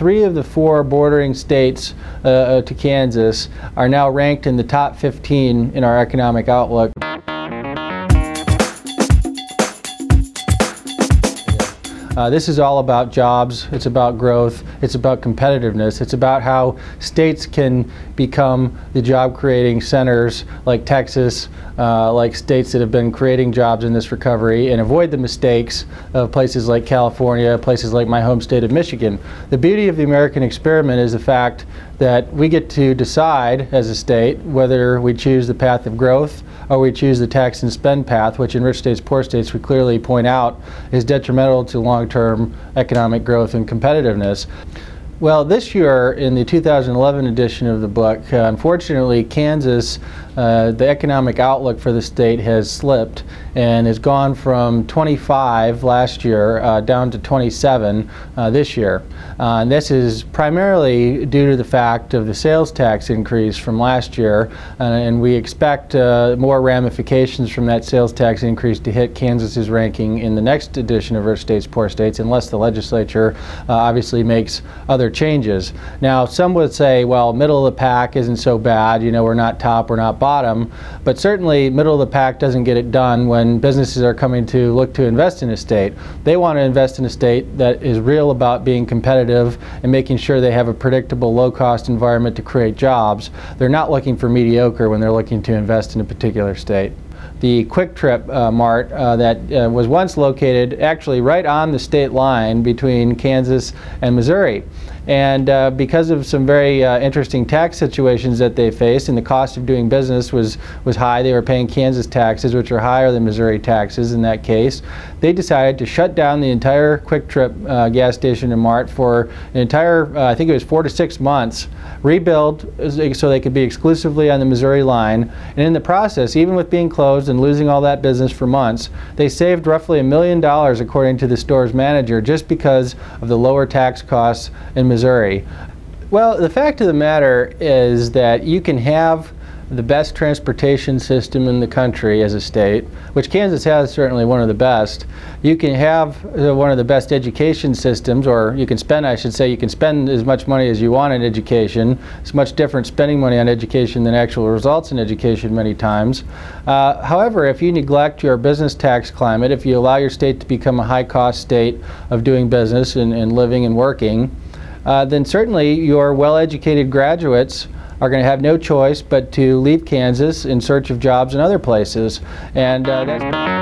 3 of the 4 bordering states to Kansas are now ranked in the top 15 in our economic outlook. This is all about jobs, it's about growth, it's about competitiveness, it's about how states can become the job-creating centers like Texas, like states that have been creating jobs in this recovery, and avoid the mistakes of places like California, places like my home state of Michigan. The beauty of the American experiment is the fact that we get to decide as a state whether we choose the path of growth or we choose the tax and spend path, which in rich states, poor states, we clearly point out is detrimental to long-term economic growth and competitiveness. Well, this year in the 2011 edition of the book, unfortunately Kansas, the economic outlook for the state has slipped and has gone from 25 last year down to 27 this year. And this is primarily due to the fact of the sales tax increase from last year, and we expect more ramifications from that sales tax increase to hit Kansas's ranking in the next edition of Rich States, Poor States, unless the legislature obviously makes other changes. Now, some would say, well, middle of the pack isn't so bad, you know, we're not top, we're not bottom, but certainly middle of the pack doesn't get it done when businesses are coming to look to invest in a state. They want to invest in a state that is real about being competitive and making sure they have a predictable low-cost environment to create jobs. They're not looking for mediocre when they're looking to invest in a particular state. The Quick Trip Mart that was once located actually right on the state line between Kansas and Missouri. And because of some very interesting tax situations that they faced, and the cost of doing business was high, they were paying Kansas taxes, which are higher than Missouri taxes in that case, they decided to shut down the entire Quick Trip gas station and mart for an entire, I think it was 4 to 6 months, rebuild so they could be exclusively on the Missouri line. And in the process, even with being closed and losing all that business for months, they saved roughly $1 million according to the store's manager just because of the lower tax costs in Missouri. Well, the fact of the matter is that you can have the best transportation system in the country as a state, which Kansas has certainly one of the best. You can have one of the best education systems, or you can spend, I should say, you can spend as much money as you want in education. It's much different spending money on education than actual results in education many times. However, if you neglect your business tax climate, if you allow your state to become a high-cost state of doing business and living and working, then certainly your well-educated graduates are going to have no choice but to leave Kansas in search of jobs in other places. And that's